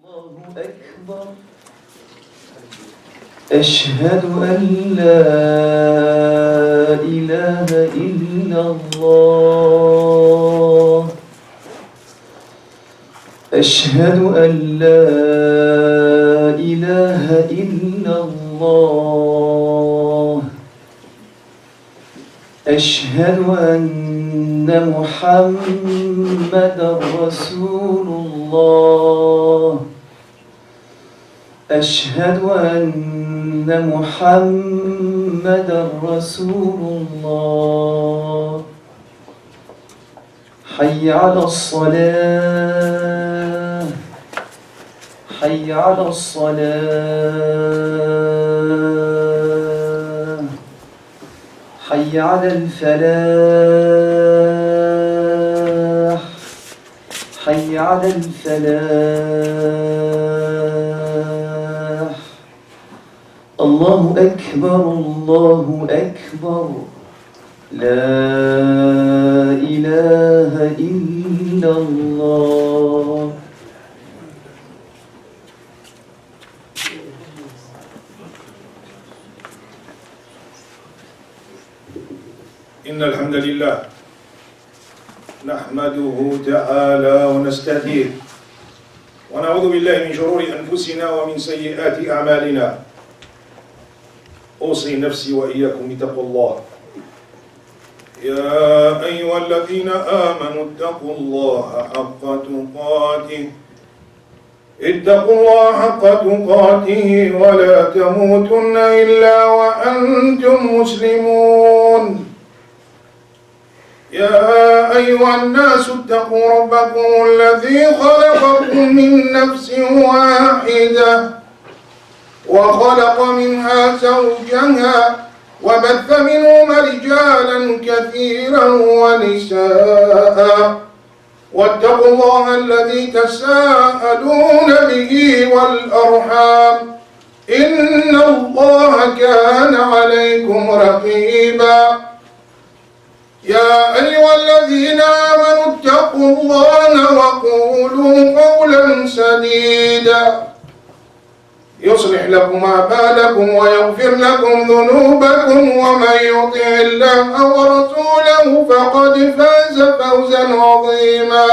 أكبر أشهد أن لا إله إلا الله أشهد أن لا إله إلا الله أشهد أن محمدًا رسول الله أشهد أن محمدًا رسول الله حي على الصلاة حي على الصلاة حي على الفلاح حي على الفلاح الله أكبر الله أكبر لا إله إلا الله إن الحمد لله نحمده تعالى ونستهديه ونعوذ بالله من شرور أنفسنا ومن سيئات أعمالنا أوصي نفسي وإياكم بتقوى الله يا أيها الذين آمنوا اتقوا الله حق تقاته اتقوا الله حق تقاته ولا تموتن إلا وأنتم مسلمون يا أيها الناس اتقوا ربكم الذي خلقكم من نفس واحدة وخلق منها زوجها وبث منهما رجالا كثيرا ونساء واتقوا الله الذي تساءلون به والأرحام إن الله كان عليكم رقيبا يا أيها الذين آمنوا اتقوا الله وقولوا قولا سديدا يصلح لكم أعمالكم ويغفر لكم ذنوبكم ومن يطع الله ورسوله فقد فاز فوزا عظيما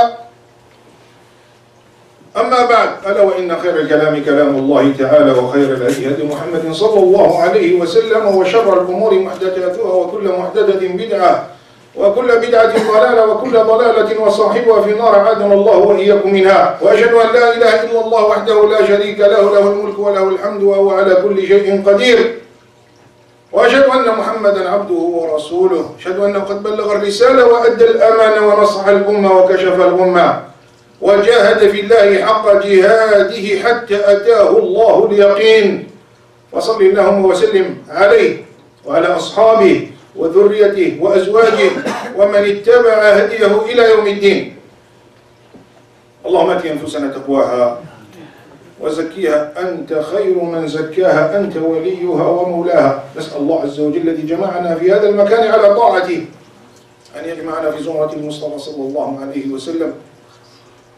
أما بعد ألا وإن خير الكلام كلام الله تعالى وخير الهدي هدي محمد صلى الله عليه وسلم وشر الأمور محدثاتها وكل محدثة بدعة وكل بدعة ضلالة وكل ضلالة وصاحبها في النار أعاذنا الله وإياكم منها وأشهد أن لا إله إلا الله وحده لا شريك له له الملك وله الحمد وهو على كل شيء قدير وأشهد أن محمدا عبده ورسوله أشهد أنه قد بلغ الرسالة وأدى الأمانة ونصح الأمة وكشف الغمة وجاهد في الله حق جهاده حتى أتاه الله اليقين وصل اللهم وسلم عليه وعلى أصحابه وذريته وأزواجه ومن اتبع هديه إلى يوم الدين اللهم آت أنفسنا تقواها وزكيها أنت خير من زكاها أنت وليها ومولاها نسأل الله عز وجل الذي جمعنا في هذا المكان على طاعته أن يجمعنا في زمرة المصطفى صلى الله عليه وسلم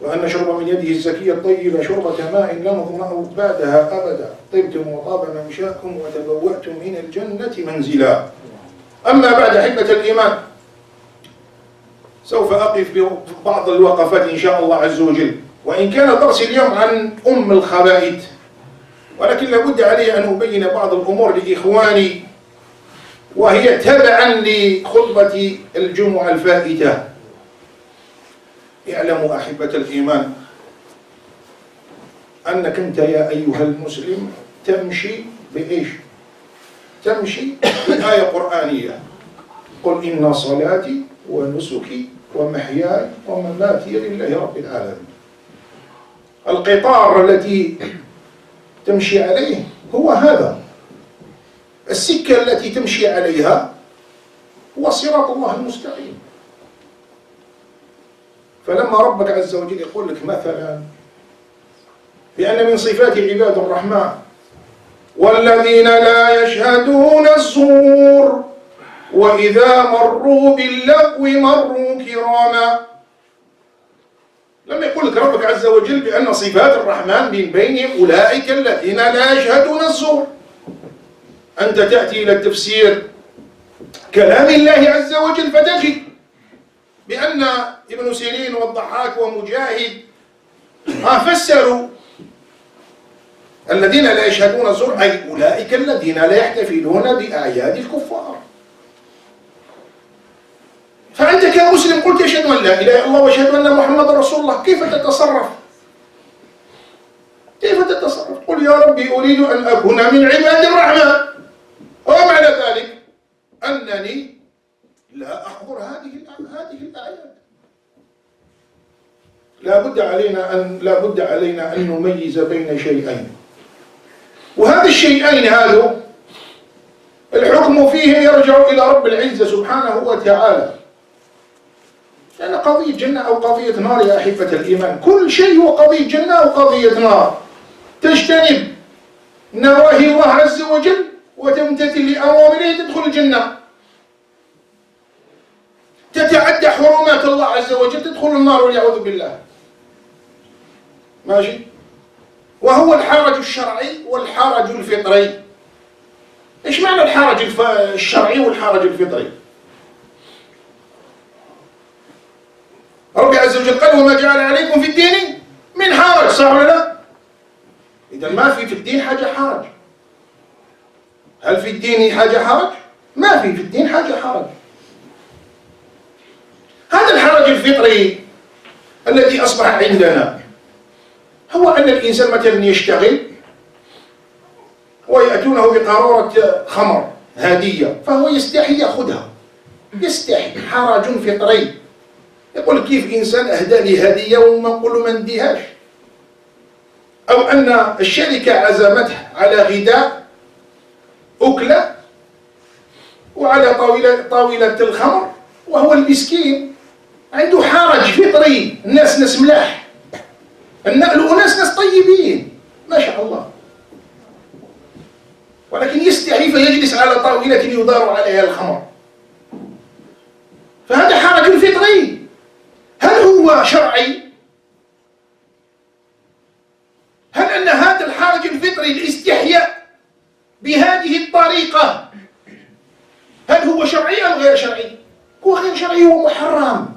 وأن نشرب من يده الزكية الطيبة شربة ماء لا نظمأ بعدها أبدا طبتم وطاب ممشاكم وتبوأتم من الجنة منزلا أما بعد أحبة الإيمان سوف أقف ببعض الوقفات إن شاء الله عز وجل وإن كان درسي اليوم عن أم الخبائث ولكن لابد علي أن أبين بعض الأمور لإخواني وهي تبعا لخطبة الجمعة الفائتة اعلموا أحبة الإيمان أنك أنت يا أيها المسلم تمشي بإيش؟ تمشي بآية قرآنية قل إن صلاتي ونسكي ومحياي ومماتي لله رب العالمين القطار التي تمشي عليه هو هذا السكة التي تمشي عليها هو صراط الله المستقيم فلما ربك عز وجل يقول لك مثلا بأن من صفات عباد الرحمن والذين لا يشهدون الزور وإذا مروا باللغو مروا كراما لما يقول لك ربك عز عز وجل بأن صفات الرحمن من بينهم أولئك الذين لا يشهدون الزور. أنت تأتي إلى التفسير كلام الله عز وجل فتجد بأن ابن سيرين والضحاك ومجاهد فسروا الذين لا يشهدون الزور أي أولئك الذين لا يحتفلون بأعياد الكفار. فأنت كمسلم قلت أشهد أن لا إله إلا الله وأشهد أن محمد رسول الله، كيف تتصرف؟ كيف تتصرف؟ قل يا ربي أريد أن أكون من عباد الرحمن، ومعنى ذلك أنني لا أحضر هذه الآيات. لا بد علينا أن نميز بين شيئين، وهذا الشيئين هذا الحكم فيه يرجع إلى رب العزة سبحانه وتعالى، لأن قضية جنة أو قضية نار يا أحبة الإيمان كل شيء هو قضية جنة أو قضية نار. تجتنب نواهي الله عز وجل وتمتثل لأوامره تدخل الجنة، تتعدى حرمات الله عز وجل تدخل النار والعياذ بالله. ماشي؟ وهو الحرج الشرعي والحرج الفطري. إيش معنى الحرج الشرعي والحرج الفطري؟ ربي عز وجل قال وما جعل عليكم في الدين من حرج، صح ولا لا؟ إذا ما في الدين حاجة حرج. هل في الدين حاجة حرج؟ ما في الدين حاجة حرج. هذا الحرج الفطري الذي أصبح عندنا هو أن الإنسان مثلا يشتغل ويأتونه بقارورة خمر هدية فهو يستحي يأخذها، يستحي، حرج فطري. يقول كيف إنسان أهدى لي هدية وما نقول له ما نديهاش. أو أن الشركة عزمته على غداء أكلة وعلى طاولة الخمر وهو المسكين عنده حرج فطري. الناس ناس ملاح، الأناس ناس طيبين ما شاء الله، ولكن يستحي فيجلس على طاولة يدار عليها الخمر، فهذا حرج فطري. هل هو شرعي؟ هل أن هذا الحرج الفطري الاستحياء بهذه الطريقة هل هو شرعي أم غير شرعي؟ هو غير شرعي، هو محرم.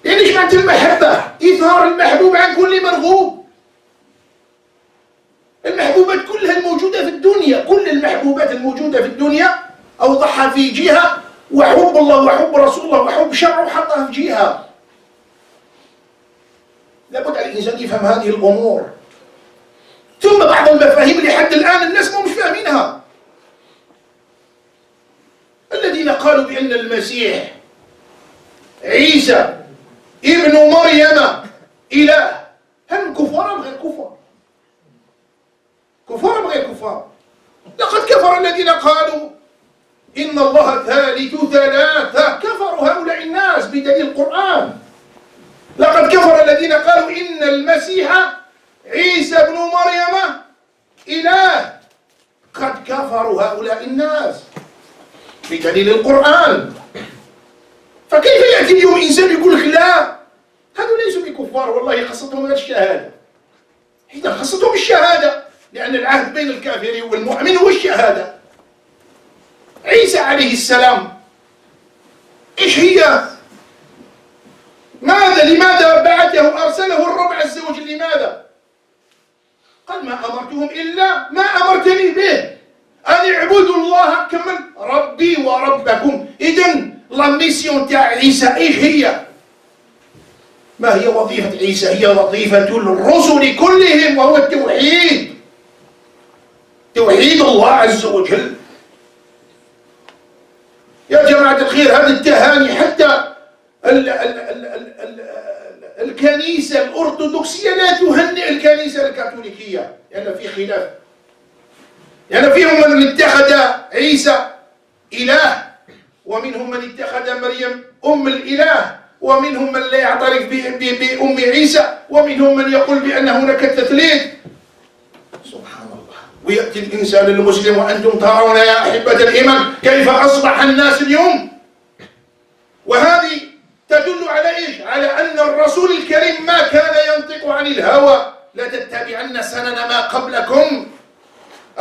يعني ايش معنى المحبة؟ إظهار المحبوب عن كل مرغوب. المحبوبات كلها الموجودة في الدنيا، كل المحبوبات الموجودة في الدنيا أوضحها في جهة، وحب الله وحب رسول الله وحب شرعه حطها في جهة. لابد على الإنسان يفهم هذه الأمور. ثم بعض المفاهيم اللي حد الآن الناس مش فاهمينها. الذين قالوا بأن المسيح عيسى ابن مريم إله، هل كفار أم غير كفار؟ كفار أم غير كفار؟ لقد كفر الذين قالوا إن الله ثالث ثلاثة، كفروا هؤلاء الناس بدليل القرآن. لقد كفر الذين قالوا إن المسيح عيسى ابن مريم إله، قد كفروا هؤلاء الناس بدليل القرآن. فكيف يأتي اليوم إنسان يقول لك لا هذول ليسوا بكفار، والله خصتهم الشهادة. إذا خصتهم الشهادة لأن العهد بين الكافر والمؤمن هو الشهادة. عيسى عليه السلام إيش هي؟ لماذا بعثه أرسله الرب عز وجل؟ لماذا؟ قال ما أمرتهم إلا ما أمرتني به أن اعبدوا الله كمل ربي وربكم. إذن لا ميسيون تاع عيسى إيش هي؟ ما هي وظيفة عيسى؟ هي وظيفة الرسل كلهم، وهو التوحيد، توحيد الله عز وجل. يا جماعة الخير هذه التهاني حتى الكنيسة الأرثوذكسية لا تهنئ الكنيسة الكاثوليكية لأن في خلاف، يعني فيهم من اتخذ عيسى إله، ومنهم من اتخذ مريم أم الإله، ومنهم من لا يعترف بأم عيسى، ومنهم من يقول بأن هناك تثليث. سبحان الله. ويأتي الإنسان المسلم وأنتم ترون يا أحبة الإيمان كيف أصبح الناس اليوم، وهذه تدل على إيش؟ على أن الرسول الكريم ما الهوى لا تتبعن سنن ما قبلكم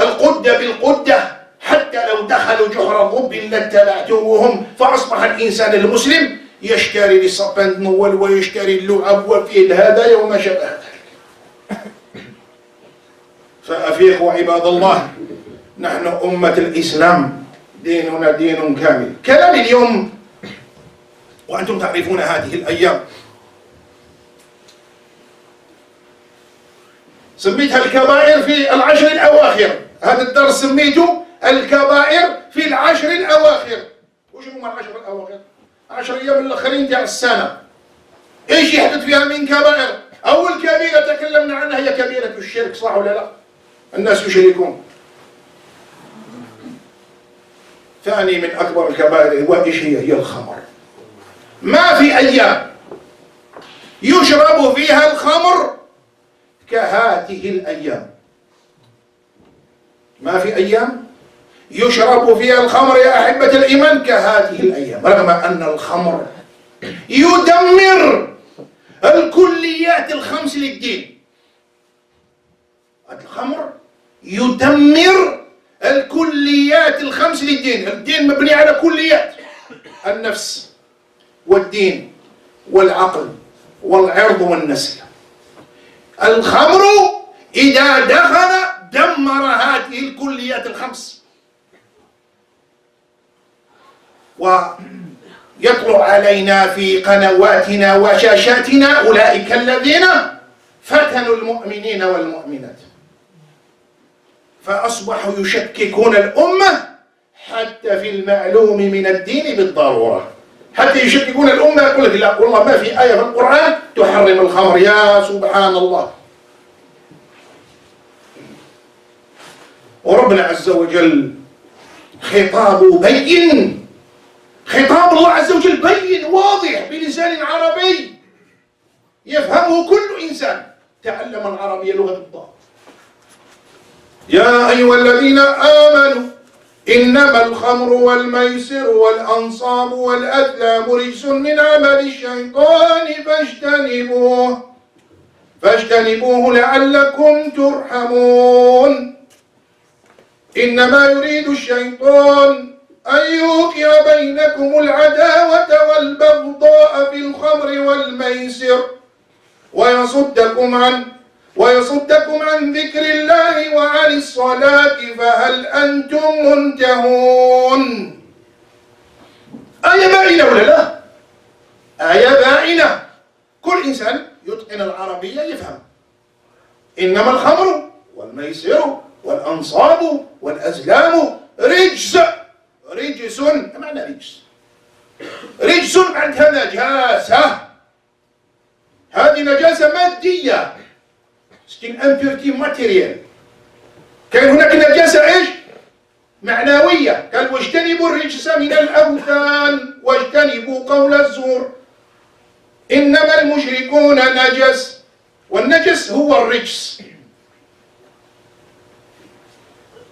القدة بالقدة حتى لو دخلوا جحر ضب لاتبعتموهم. فأصبح الإنسان المسلم يشتري الصبندول ويشتري اللعب وفيه الهدايا وما شابه ذلك. فأفيقوا عباد الله، نحن أمة الإسلام ديننا دين كامل. كلام اليوم وأنتم تعرفون هذه الأيام سميتها الكبائر في العشر الأواخر. هذا الدرس سميته الكبائر في العشر الأواخر. وش هم العشر الأواخر؟ 10 أيام الآخرين تاع السنة. إيش يحدث فيها من كبائر؟ أول كبيرة تكلمنا عنها هي كبيرة الشرك، صح ولا لا؟ الناس يشركون. ثاني من أكبر الكبائر وإيش هي الخمر. ما في أيام يشرب فيها الخمر كهاته الأيام. ما في أيام يشرب فيها الخمر يا أحبة الإيمان كهاته الأيام، رغم أن الخمر يدمر الكليات الخمس للدين. الخمر يدمر الكليات الخمس للدين. الدين مبني على كليات: النفس والدين والعقل والعرض والنسل. الخمر إذا دخل دمر هذه الكليات الخمس. ويطلع علينا في قنواتنا وشاشاتنا أولئك الذين فتنوا المؤمنين والمؤمنات، فأصبحوا يشككون الأمة حتى في المعلوم من الدين بالضرورة. حتى يشككون الأمة، يقول لك لا والله ما في آية في القرآن تحرم الخمر. يا سبحان الله. وربنا عز وجل خطابه بين، خطاب الله عز وجل بين واضح بلسان عربي يفهمه كل إنسان تعلم العربية لغة الله. يا أيها الذين آمنوا إنما الخمر والميسر والأنصاب والأزلام رجس من عمل الشيطان فاجتنبوه لعلكم ترحمون. إنما يريد الشيطان أن يوقع بينكم العداوة والبغضاء في الخمر والميسر ويصدكم عن ذكر الله وعن الصلاة فهل أنتم منتهون. آية باينة ولا لا؟ آية باينة. كل إنسان يتقن العربية يفهم. إنما الخمر والميسر والأنصاب والأزلام رجس. ما معنى رجس؟ رجس معناتها نجاسة. هذه نجاسة مادية، impurity material. كان هناك نجاسة ايش؟ معنوية. قال واجتنبوا الرجس من الأوثان واجتنبوا قول الزور إنما المشركون نجس، والنجس هو الرجس.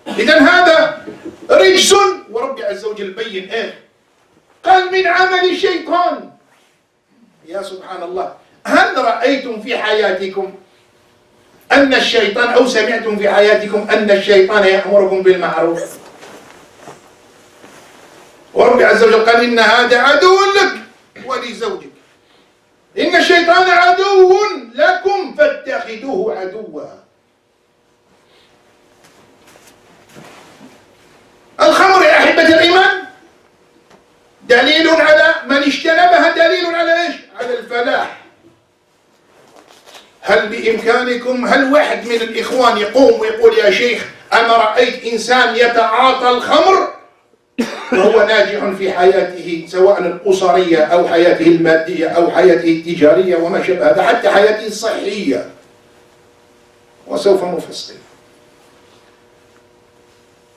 إذن هذا رجس. ورب عز وجل بين ايه؟ قال من عمل الشيطان. يا سبحان الله. هل رأيتم في حياتكم أن الشيطان أو سمعتم في حياتكم أن الشيطان يأمركم بالمعروف؟ ورب عز وجل قال إن هذا عدو لك ولزوجك، إن الشيطان عدو لكم فاتخذوه عدوا. الخمر يا أحبة الإيمان دليل على من اجتنبها، دليل على إيش؟ على الفلاح. هل بإمكانكم، هل واحد من الإخوان يقوم ويقول يا شيخ أنا رأيت إنسان يتعاطى الخمر وهو ناجح في حياته سواء الأسرية أو حياته المادية أو حياته التجارية وما شابه هذا، حتى حياته الصحية، وسوف نفصل.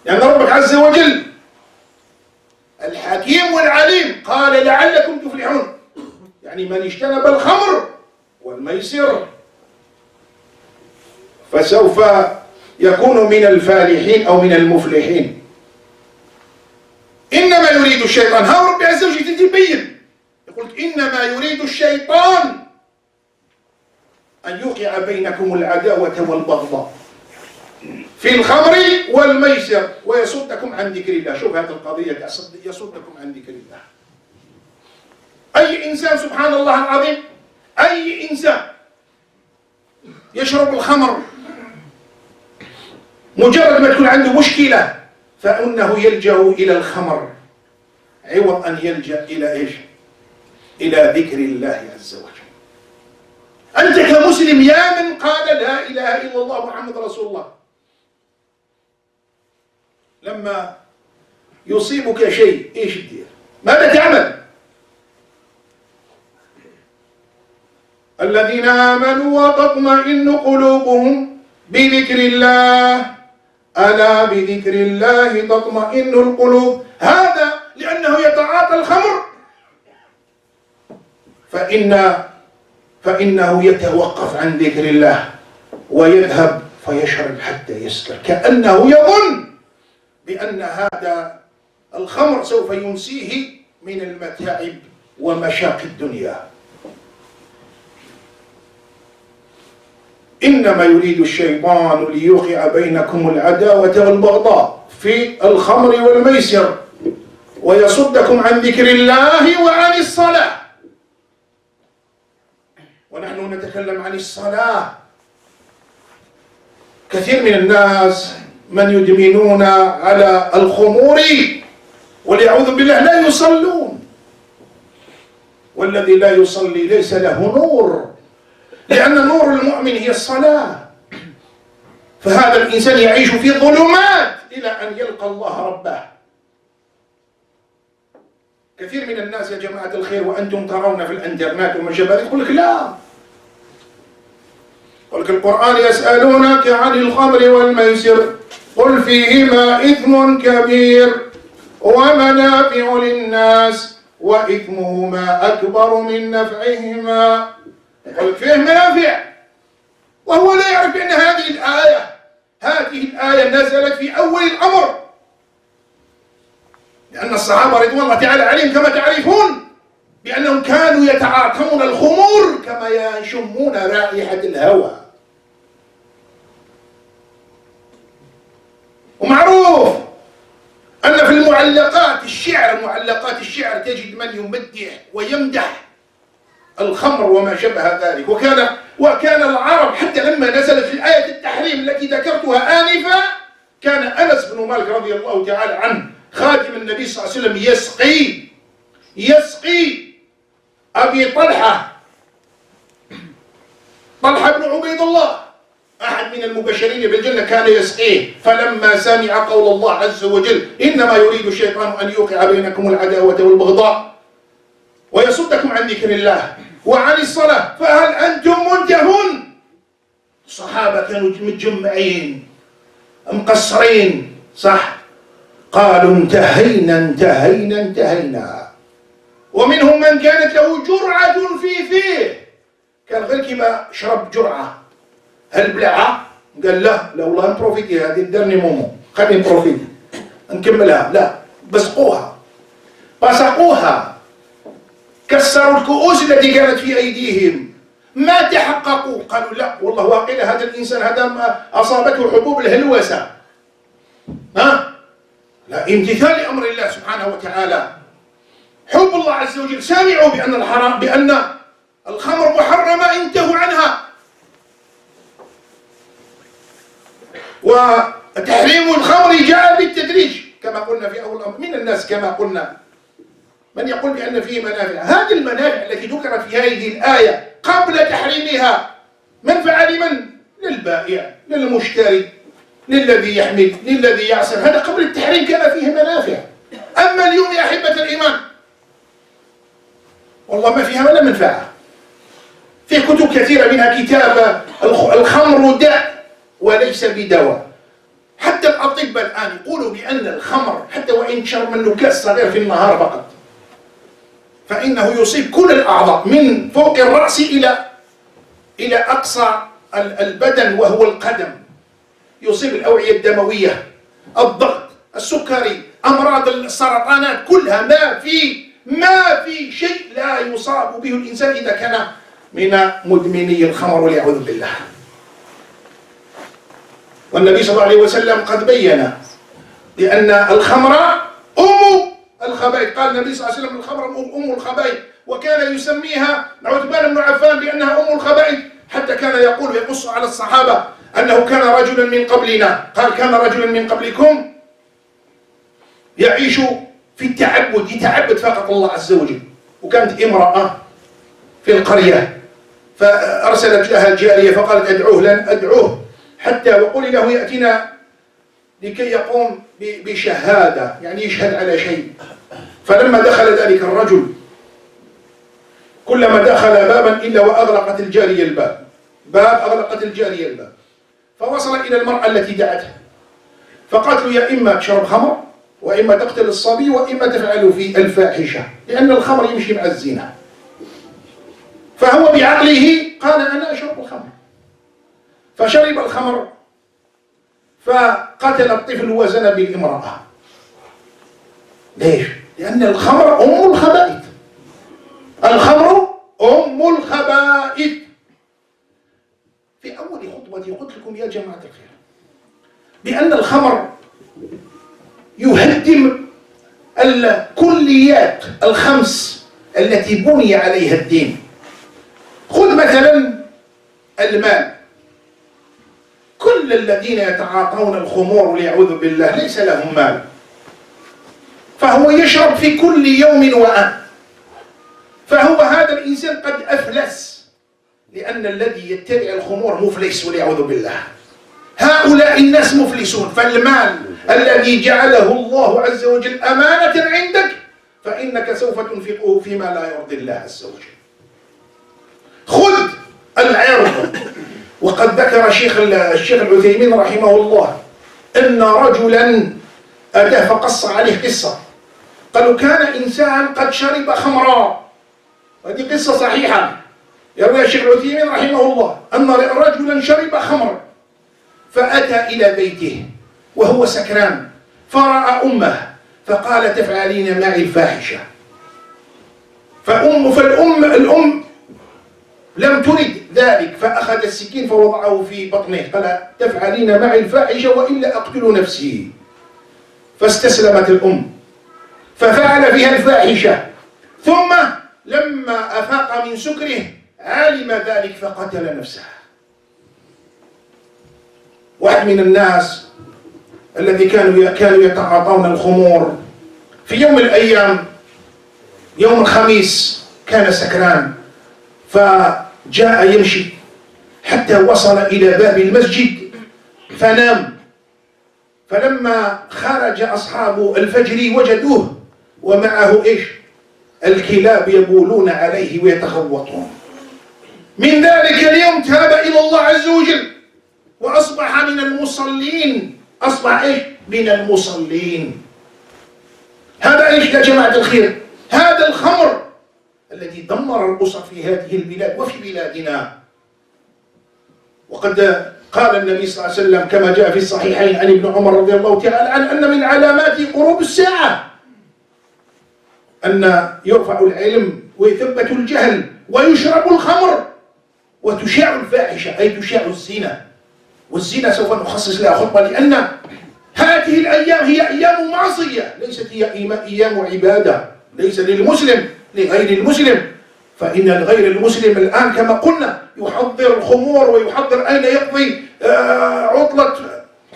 لأن ربك عز وجل الحكيم والعليم قال لعلكم تفلحون، يعني من اجتنب الخمر والميسر فسوف يكون من الفالحين أو من المفلحين. إنما يريد الشيطان، ها رب عز وجل تبين يقول إنما يريد الشيطان أن يوقع بينكم العداوة والبغضاء في الخمر والميسر ويصدكم عن ذكر الله. شوف هذه القضية، يصدكم عن ذكر الله. أي إنسان سبحان الله العظيم، أي إنسان يشرب الخمر مجرد ما تكون عنده مشكلة فإنه يلجأ إلى الخمر عوض أن يلجأ إلى إيش؟ إلى ذكر الله عز وجل. أنت كمسلم يا من قال لا إله إلا الله محمد رسول الله، لما يصيبك شيء إيش تدير؟ ماذا تعمل؟ الذين آمنوا وتطمئن قلوبهم بذكر الله، ألا بذكر الله تطمئن القلوب. هذا لأنه يتعاطى الخمر فإنه يتوقف عن ذكر الله ويذهب فيشرب حتى يسكر، كأنه يظن بأن هذا الخمر سوف ينسيه من المتاعب ومشاق الدنيا. إنما يريد الشيطان ليوقع بينكم العداوة والبغضاء في الخمر والميسر ويصدكم عن ذكر الله وعن الصلاة. ونحن نتكلم عن الصلاة. كثير من الناس من يدمنون على الخمور والعياذ بالله لا يصلون، والذي لا يصلي ليس له نور، لأن نور المؤمن هي الصلاة. فهذا الإنسان يعيش في ظلمات إلى أن يلقى الله ربه. كثير من الناس يا جماعة الخير وأنتم ترون في الإنترنت وما شابه ذلك يقول لك لا، يقول لك القرآن يسألونك عن الخمر والميسر قل فيهما إثم كبير ومنافع للناس وإثمهما أكبر من نفعهما. يقول لك فيه منافع، وهو لا يعرف أن هذه الآية نزلت في أول الأمر، لأن الصحابة رضوان الله تعالى عليهم كما تعرفون بأنهم كانوا يتعاطون الخمور كما يشمون رائحة الهوى. ومعروف أن في معلقات الشعر تجد من يمدح ويمدح الخمر وما شبه ذلك. وكان العرب حتى لما نزلت في الآية التحريم التي ذكرتها آنفا، كان أنس بن مالك رضي الله تعالى عنه خادم النبي صلى الله عليه وسلم يسقي أبي طلحة بن عبيد الله أحد من المبشرين بالجنة، كان يسقيه. فلما سمع قول الله عز وجل إنما يريد الشيطان أن يوقع بينكم العداوة والبغضاء ويصدكم عن ذكر الله وعن الصلاة فهل أنتم منتهون؟ الصحابة كانوا متجمعين مقصرين صح، قالوا انتهينا. ومنهم من كانت له جرعة في فيه، كان غير كما شرب جرعة. هل بلعها؟ قال لا، لو لا نبروفيتي هذه الدرني مومو، خليني نبروفيتي نكملها. لا، بسقوها، كسروا الكؤوس التي كانت في أيديهم، ما تحققوا، قالوا لا والله واقيلا هذا الإنسان هذا ما أصابته حبوب الهلوسة. لا، امتثال لأمر الله سبحانه وتعالى، حب الله عز وجل. سمعوا بأن الخمر محرمة انتهوا عنها. وتحريم الخمر جاء بالتدريج كما قلنا في أول الأمر. من الناس كما قلنا من يقول بأن فيه منافع. هذه المنافع التي ذكرت في هذه الآية قبل تحريمها منفعة لمن؟ للبائع، للمشتري، للذي يحمل، للذي يعصر. هذا قبل التحريم كان فيه منافع. أما اليوم يا أحبة الإيمان والله ما فيها ولا منفعة. في كتب كثيرة منها كتاب الخمر داء وليس بدواء. حتى الأطباء الآن يقولوا بأن الخمر حتى وإن شرب منه كاس صغير في النهار فقط فإنه يصيب كل الأعضاء من فوق الرأس إلى أقصى البدن وهو القدم. يصيب الأوعية الدموية، الضغط، السكري، أمراض السرطانات كلها. ما في شيء لا يصاب به الإنسان إذا كان من مدمني الخمر والعياذ بالله. والنبي صلى الله عليه وسلم قد بين بأن الخمر أم الخبائث، قال النبي صلى الله عليه وسلم الخمر أم الخبائث، وكان يسميها عثمان بن عفان بأنها أم الخبائث، حتى كان يقول ويقص على الصحابة أنه كان رجلا من قبلنا، قال كان رجلا من قبلكم يعيش في التعبد، يتعبد فقط الله عز وجل. وكانت امرأة في القرية فأرسلت لها الجارية فقالت أدعوه، لن أدعوه حتى وقل له يأتينا لكي يقوم بشهادة، يعني يشهد على شيء. فلما دخل ذلك الرجل كلما دخل بابا إلا وأغلقت الجارية الباب، أغلقت الجارية الباب. فوصل إلى المرأة التي دعته فقالت له يا إما تشرب خمر وإما تقتل الصبي وإما تفعل في الفاحشة، لأن الخمر يمشي مع الزنا. فهو بعقله قال أنا أشرب الخمر، فشرب الخمر فقتل الطفل وزنى بالامرأة. ليش؟ لأن الخمر أم الخبائث، الخمر أم الخبائث. في أول خطبتي قلت لكم يا جماعة الخير بأن الخمر يهدم الكليات الخمس التي بني عليها الدين. خذ مثلا المال، كل الذين يتعاطون الخمور والعياذ بالله ليس لهم مال، فهو يشرب في كل يوم وآن، فهو هذا الإنسان قد أفلس، لأن الذي يتبع الخمور مفلس والعياذ بالله. هؤلاء الناس مفلسون. فالمال الذي جعله الله عز وجل أمانة عندك فإنك سوف تنفقه فيما لا يرضي الله عز وجل. خذ العرض. وقد ذكر الشيخ العثيمين رحمه الله أن رجلا أتاه فقص عليه قصة، قالوا كان إنسان قد شرب خمرا، هذه قصة صحيحة يرويها الشيخ العثيمين رحمه الله، أن رجلا شرب خمر فأتى إلى بيته وهو سكران فرأى أمه فقال تفعلين معي الفاحشة. الأم لم ترد ذلك، فأخذ السكين فوضعه في بطنه، قال تفعلين معي الفاحشة وإلا أقتل نفسي. فاستسلمت الأم ففعل فيها الفاحشة، ثم لما أفاق من سكره علم ذلك فقتل نفسه. واحد من الناس الذي كانوا يتعاطون الخمور في يوم من الأيام يوم الخميس كان سكران، فجاء يمشي حتى وصل إلى باب المسجد فنام. فلما خرج أصحاب الفجر وجدوه ومعه الكلاب يبولون عليه ويتخوطون. من ذلك اليوم تاب إلى الله عز وجل وأصبح من المصلين، أصبح من المصلين. هذا يا جماعة الخير؟ هذا الخمر الذي دمر الأسر في هذه البلاد وفي بلادنا. وقد قال النبي صلى الله عليه وسلم كما جاء في الصحيحين عن ابن عمر رضي الله تعالى عنه أن من علامات قروب الساعة أن يرفع العلم ويثبت الجهل ويشرب الخمر وتشاع الفاحشة، أي تشاع الزنا. والزنا سوف نخصص لها خطبة، لأن هذه الأيام هي أيام معصية، ليست هي أيام عبادة، ليس للمسلم لغير المسلم. فإن الغير المسلم الآن كما قلنا يحضر الخمور ويحضر أين يقضي عطلة.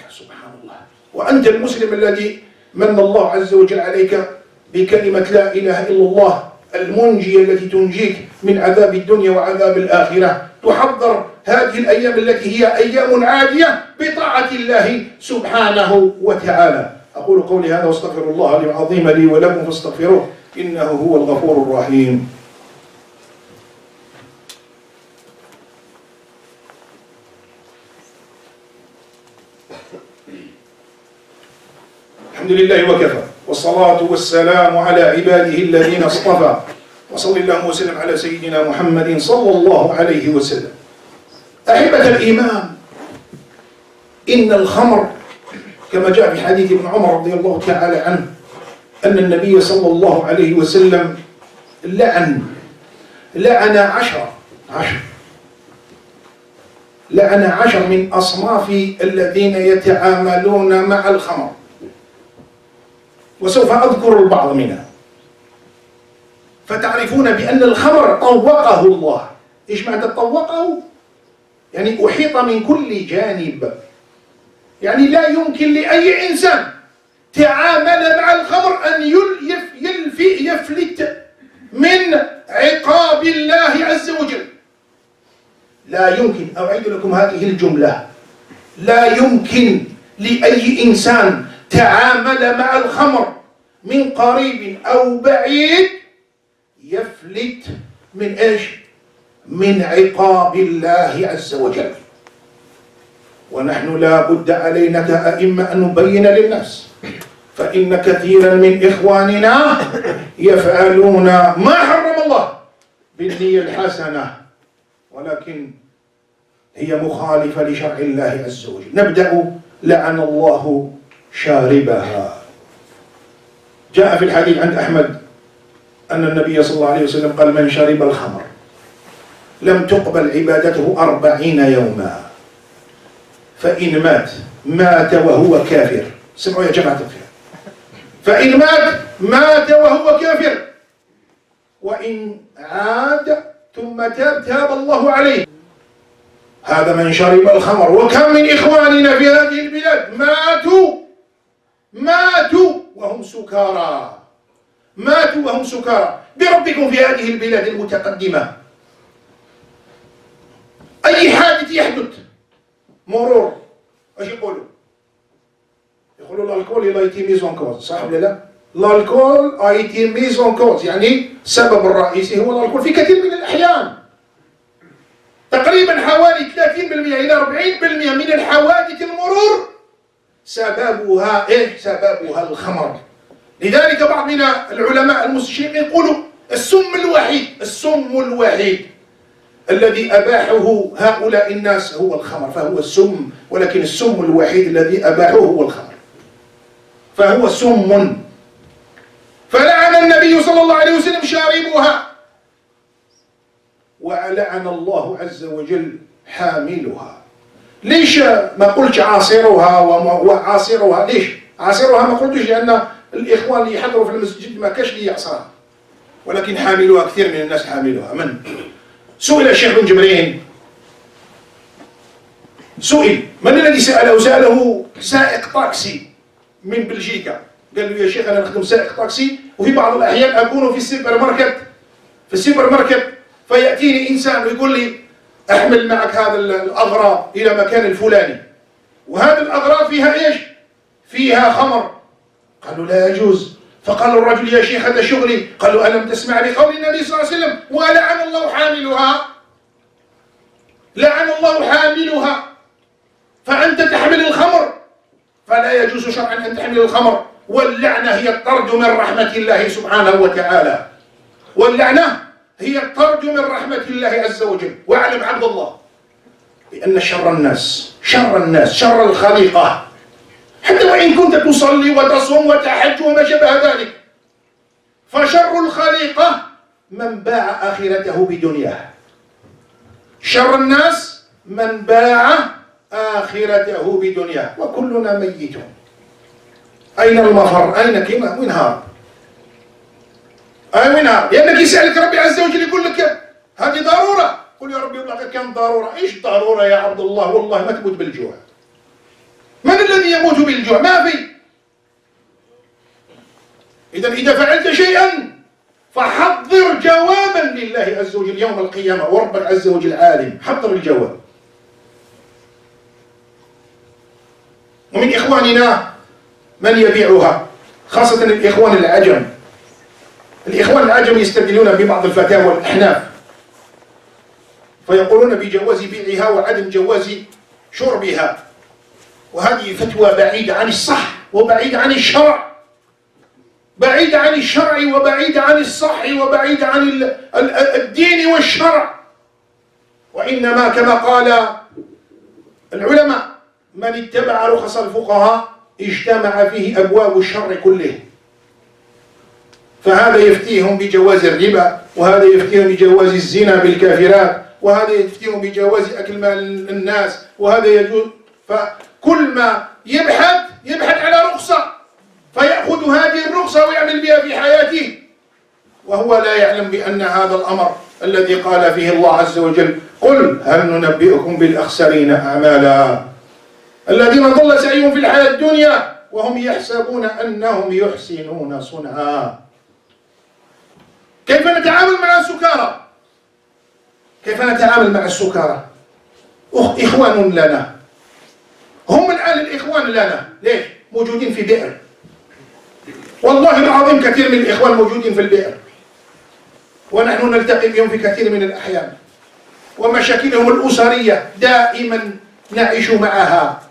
سبحان الله. وأنت المسلم الذي من الله عز وجل عليك بكلمة لا إله إلا الله المنجية التي تنجيك من عذاب الدنيا وعذاب الآخرة، تحضر هذه الأيام التي هي أيام عادية بطاعة الله سبحانه وتعالى. أقول قولي هذا واستغفر الله العظيم لي ولكم فاستغفروه إنه هو الغفور الرحيم. الحمد لله وكفى والصلاة والسلام على عباده الذين اصطفى، وصلى الله وسلم على سيدنا محمد صلى الله عليه وسلم. أحبة الإيمان، إن الخمر كما جاء في حديث ابن عمر رضي الله تعالى عنه أن النبي صلى الله عليه وسلم لعن 10 10. لعن 10 من أصناف الذين يتعاملون مع الخمر، وسوف أذكر البعض منها. فتعرفون بأن الخمر طوقه الله. إيش معنى طوقه؟ يعني أحيط من كل جانب، يعني لا يمكن لأي إنسان تعامل مع الخمر أن يفلت من عقاب الله عز وجل. لا يمكن، أعيد لكم هذه الجملة، لا يمكن لأي إنسان تعامل مع الخمر من قريب أو بعيد يفلت من إيش؟ من عقاب الله عز وجل. ونحن لا بد علينا كأئمة أن نبين للناس، فإن كثيرا من إخواننا يفعلون ما حرم الله بالنية الحسنة، ولكن هي مخالفة لشرع الله عز وجل. نبدأ: لعن الله شاربها. جاء في الحديث عند أحمد أن النبي صلى الله عليه وسلم قال: من شرب الخمر لم تقبل عبادته 40 يوما، فإن مات وهو كافر. سمعوا يا جماعة الخير، فإن مات وهو كافر، وإن عاد ثم تاب الله عليه. هذا من شرب الخمر. وكم من إخواننا في هذه البلاد ماتوا وهم سكارى، ماتوا وهم سكارى. بربكم في هذه البلاد المتقدمة أي حادث يحدث، مرور، ايش يقولوا؟ يقولوا الالكول il a été mis en cause، صح ولا لا؟ الالكول a été mis en cause، يعني السبب الرئيسي هو الالكول في كثير من الأحيان. تقريبا حوالي 30% إلى 40% من الحوادث المرور سببها إيه؟ سببها الخمر. لذلك بعض من العلماء المستشرقين يقولوا السم الوحيد الذي أباحه هؤلاء الناس هو الخمر، فهو السم، ولكن السم الوحيد الذي أباحه هو الخمر، فهو سم. فلعن النبي صلى الله عليه وسلم شاربها، ولعن الله عز وجل حاملها. ليش ما قلتش عاصرها وعاصرها؟ ليش عاصرها ما قلتش؟ لأن الإخوان اللي يحضروا في المسجد ما كاش لي يعصرها، ولكن حاملها كثير من الناس حاملها. من سئل الشيخ بن جبرين، من الذي سأله؟ سأله سائق طاكسي من بلجيكا، قال له: يا شيخ أنا نخدم سائق طاكسي، وفي بعض الأحيان أكون في السوبر ماركت فيأتيني إنسان ويقول لي: أحمل معك هذا الأغراض إلى مكان الفلاني، وهذه الأغراض فيها إيش؟ فيها خمر. قالوا: لا يجوز. فقال الرجل: يا شيخ هذا شغلي. قال له: ألم تسمع بقول النبي صلى الله عليه وسلم: ولعن الله حاملها؟ لعن الله حاملها. فأنت تحمل الخمر، فلا يجوز شرعا أن تحمل الخمر. واللعنة هي الطرد من رحمة الله سبحانه وتعالى، واللعنة هي الطرد من رحمة الله عز وجل. واعلم عبد الله بأن شر الناس شر الخليقة، حتى وإن كنت تصلي وتصوم وتحج وما شابه ذلك، فشر الخليقة من باع آخرته بدنياه. شر الناس من باع آخرته بدنياه، وكلنا ميت. أين المفر؟ أين كما؟ وين هارب؟ وين هارب؟ لأنك يسألك ربي عز وجل يقول لك هذه ضرورة، قل يا ربي والله كم ضرورة. إيش ضرورة يا عبد الله؟ والله ما تموت بالجوع. من الذي يموت بالجوع؟ ما في. إذا فعلت شيئا فحضر جوابا لله عز وجل يوم القيامة، وربك عز وجل عالم، حضر الجواب. ومن إخواننا من يبيعها، خاصة الإخوان العجم. الإخوان العجم يستدلون ببعض الفتاوى الأحناف فيقولون بجواز بيعها وعدم جواز شربها، وهذه فتوى بعيدة عن الصح وبعيدة عن الشرع، بعيدة عن الشرع وبعيدة عن الصح وبعيدة عن الدين والشرع. وإنما كما قال العلماء: من اتبع رخص الفقهاء اجتمع فيه أبواب الشر كله. فهذا يفتيهم بجواز الربا، وهذا يفتيهم بجواز الزنا بالكافرات، وهذا يفتن بجواز أكل مال الناس، وهذا يجوز. فكل ما يبحث على رخصة فيأخذ هذه الرخصة ويعمل بها في حياته، وهو لا يعلم بأن هذا الأمر الذي قال فيه الله عز وجل: قل هل ننبئكم بالأخسرين أعمالا الذين ضل سعيهم في الحياة الدنيا وهم يحسبون أنهم يحسنون صنعا. كيف نتعامل مع السكارى؟ كيف نتعامل مع السكارى؟ إخوان لنا، هم الآن الإخوان لنا. ليش؟ موجودين في بئر، والله العظيم كثير من الإخوان موجودين في البئر، ونحن نلتقي بهم في كثير من الأحيان، ومشاكلهم الأسرية دائما نعيش معها.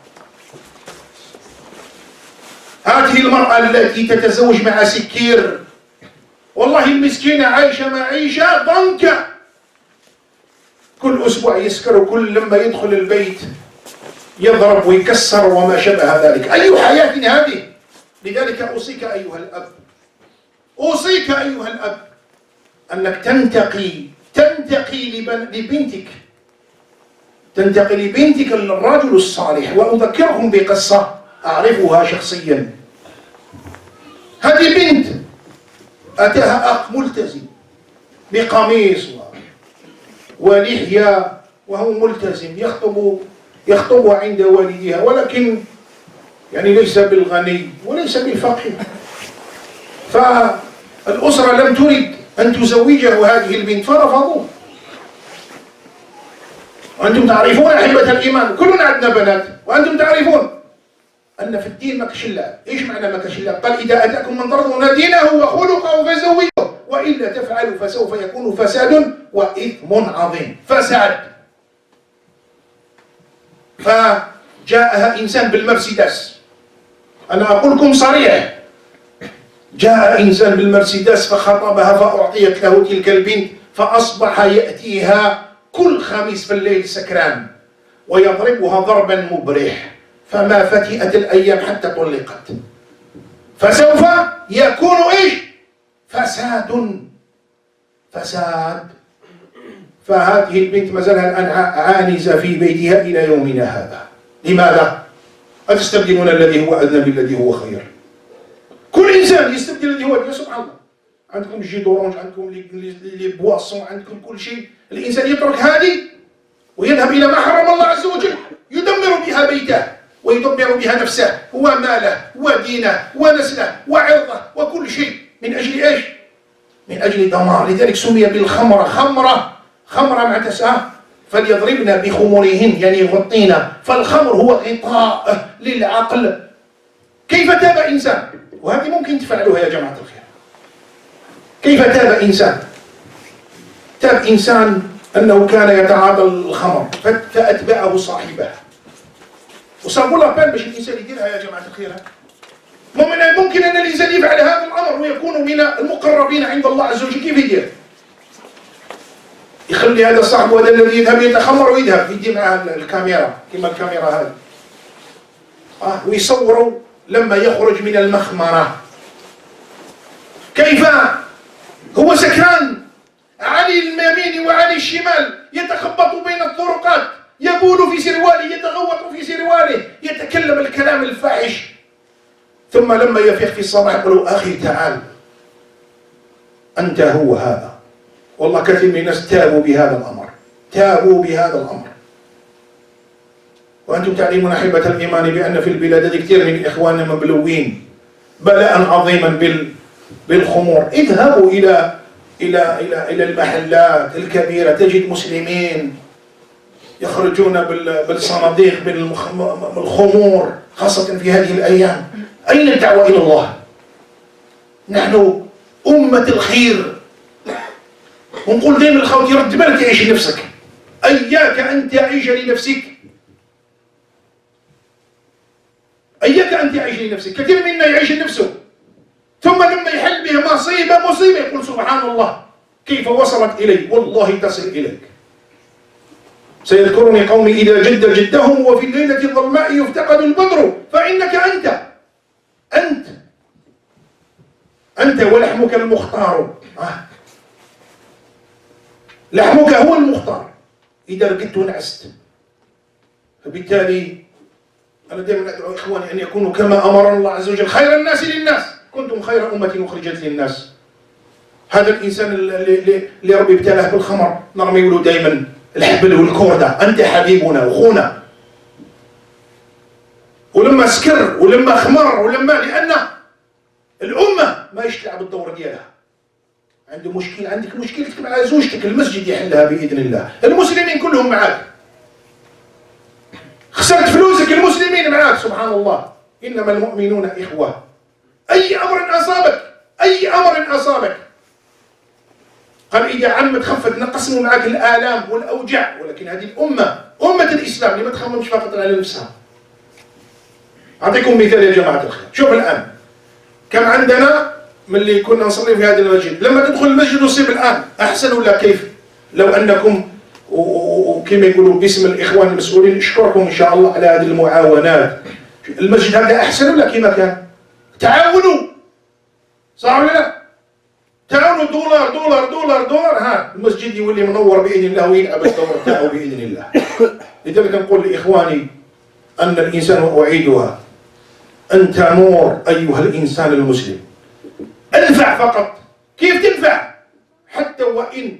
هذه المرأة التي تتزوج مع سكير، والله المسكينة عايشة معيشة ضنكة، كل أسبوع يسكر، وكل لما يدخل البيت يضرب ويكسر وما شابه ذلك. أي حياة هذه؟ لذلك أوصيك أيها الأب، أوصيك أيها الأب أنك تنتقي لبنتك للرجل الصالح. وأذكركم بقصة أعرفها شخصيا. هذه بنت أتاها أخ ملتزم بقميص ولحية، وهو ملتزم يخطبها عند والدها، ولكن يعني ليس بالغني وليس بالفقير. فالأسرة لم ترد أن تزوجه هذه البنت فرفضوه. وأنتم تعرفون أحبة الإيمان، كلنا عندنا بنات، وأنتم تعرفون أن في الدين ما كاش اللعب. إيش معنى ما كاش اللعب؟ قال: إذا أتاكم من ترضون دينه وخلقه فزوجوه، وإلا تفعلوا فسوف يكون فساد وإثم عظيم. فساد. فجاءها إنسان بالمرسيدس، أنا أقول لكم صريح، جاء إنسان بالمرسيدس فخطبها فأعطيت له تلك البنت، فأصبح يأتيها كل خميس في الليل سكران ويضربها ضربا مبرح، فما فتئت الأيام حتى طلقت. فسوف يكون إيش؟ فساد. فهذه البنت ما زالها الآن عانزة في بيتها إلى يومنا هذا. لماذا؟ أتستبدلون الذي هو أدنى بالذي هو خير؟ كل إنسان يستبدل الذي هو أدنى. سبحان الله، عندكم جي دورونج، عندكم لي بواسون، عندكم كل شيء. الإنسان يترك هذه ويذهب إلى ما حرم الله عز وجل، يدمر بها بيته ويدمر بها نفسه وماله ودينه ونسله وعرضه وكل شيء. من أجل إيش؟ من أجل دمار. لذلك سمي بالخمرة خمرة مع تسعة، فليضربن بخمرهن، يعني يغطين. فالخمر هو غطاء للعقل. كيف تاب إنسان؟ وهذه ممكن تفعلوها يا جماعة الخير. كيف تاب إنسان؟ تاب إنسان أنه كان يتعاطى الخمر فأتبعه صاحبه، وصابوا له بال باش الإنسان يديرها يا جماعة الخير. ممكن أن الإنسان يفعل هذا الأمر ويكون من المقربين عند الله عز وجل. كيف يدير؟ يخلي هذا صاحبه هذا الذي يذهب يتخمر ويذهب يدي معه الكاميرا كما الكاميرا هذه، ويصوروا لما يخرج من المخمرة كيف هو سكران عن اليمين وعن الشمال، يتخبط بين الطرقات، يبول في سرواله، يتغوط في سرواله، يتكلم الكلام الفاحش. ثم لما يفيق في الصباح يقولوا: أخي تعال، أنت هو هذا. والله كثير من الناس تابوا بهذا الأمر. وأنتم تعلمون أحبة الإيمان بأن في البلاد هذه كثير من إخواننا مبلوين بلاء عظيما بالخمور. اذهبوا إلى المحلات الكبيرة، تجد مسلمين يخرجون بالصناديق بالخمور، خاصة في هذه الأيام. أين الدعوة إلى الله؟ نحن أمة الخير، ونقول دائما الخوت يرد بالك تعيش لنفسك، إياك أن تعيش لنفسك، إياك أن تعيش لنفسك. كثير منا يعيش لنفسه، ثم لما يحل به مصيبة يقول: سبحان الله كيف وصلت إلي. والله تصل إليك. سيذكرني قومي إذا جد جدهم وفي الليلة الظلماء يفتقد البدر، فإنك أنت ولحمك المختار. لحمك هو المختار، إذا رقدت ونعست. فبالتالي أنا دائما أدعو إخواني أن يكونوا كما أمرنا الله عز وجل خير الناس للناس. كنتم خير أمة أخرجت للناس. هذا الإنسان اللي ربي ابتلاه بالخمر نرمي له دائما الحبل والكوردة، أنت حبيبنا وأخونا. ولما سكر ولما خمر ولما، لأن الأمة ما يشتلع بالدور ديالها. عنده مشكلة، عندك مشكلتك مع زوجتك، المسجد يحلها بإذن الله، المسلمين كلهم معاك. خسرت فلوسك، المسلمين معاك، سبحان الله. إنما المؤمنون إخوة. أي أمر أصابك، أي أمر أصابك، قال إذا عمت خفت نقسموا معك الآلام والأوجاع. ولكن هذه الأمة، أمة الإسلام، اللي ما تخممش فقط على نفسها. أعطيكم مثال يا جماعة الخير. شوف الآن كم عندنا من اللي كنا نصلي في هذا المسجد، لما تدخل المسجد وصيب الآن أحسن ولا كيف؟ لو أنكم وكما يقولوا باسم الإخوان المسؤولين أشكركم إن شاء الله على هذه المعاونات. المسجد هذا أحسن ولا كما كان؟ تعاونوا، صح ولا لا؟ تعاونوا، دولار دولار دولار دولار، ها المسجد يولي منور بإذن الله ويلعب الدور تاعه بإذن الله. لذلك نقول لإخواني أن الإنسان، أعيدها، أنت نور أيها الإنسان المسلم. انفع فقط. كيف تنفع؟ حتى وإن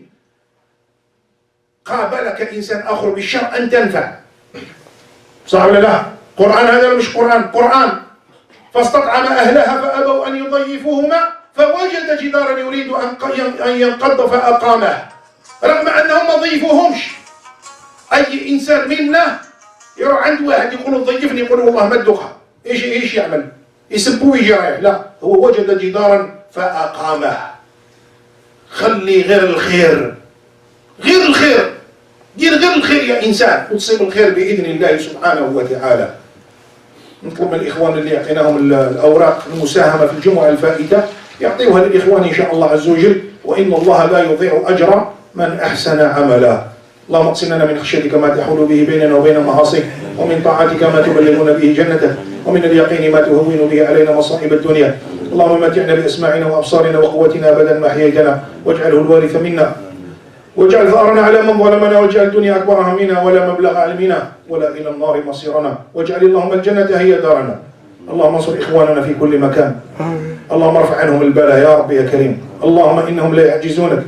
قابلك إنسان آخر بالشر أن تنفع، صح ولا لا؟ قرآن هذا مش قرآن، قرآن. فاستطعم أهلها فأبوا أن يضيفوهما فوجد جدارا يريد أن ينقض فأقامه، رغم أنهم ما ضيفوهمش. أي إنسان منا يروح عند واحد يقول ضيفني، يقول والله ما الدخة، إيش يعمل؟ يسبوه ويجي رايح. لا، هو وجد جدارا فأقامه. خلي غير الخير، غير الخير، دير غير الخير يا إنسان وتصيب الخير بإذن الله سبحانه وتعالى. نطلب من الإخوان اللي يعطيناهم الأوراق المساهمة في الجمعة الفائتة يعطيوها للإخوان إن شاء الله عز وجل، وإن الله لا يضيع أجر من أحسن عملا. اللهم اقسم لنا من خشيتك ما تحول به بيننا وبين معاصيك، ومن طاعتك ما تبلغنا به جنتك، ومن اليقين ما تهون به علينا مصائب الدنيا. اللهم متعنا بأسماعنا وأبصارنا وقوتنا أبدا ما أحييتنا، واجعله الوارث منا، واجعل ثأرنا على من ظلمنا، واجعل الدنيا أكبر همنا ولا مبلغ علمنا ولا إلى النار مصيرنا، واجعل اللهم الجنة هي دارنا. اللهم انصر إخواننا في كل مكان، اللهم ارفع عنهم البلاء يا رب يا كريم. اللهم إنهم لا يعجزونك،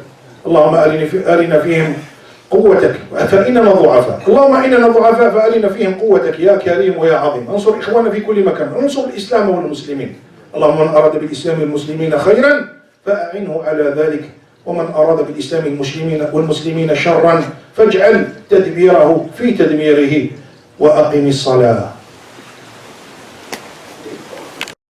اللهم أرنا فيهم قوتك فإننا ضعفاء، اللهم إننا ضعفاء فأرنا فيهم قوتك يا كريم ويا عظيم. انصر إخواننا في كل مكان، انصر الإسلام والمسلمين. اللهم من أراد بالإسلام والمسلمين خيرا فأعنه على ذلك، ومن أراد بالإسلام والمسلمين شرا فاجعل تدبيره في تدميره. وأقم الصلاة.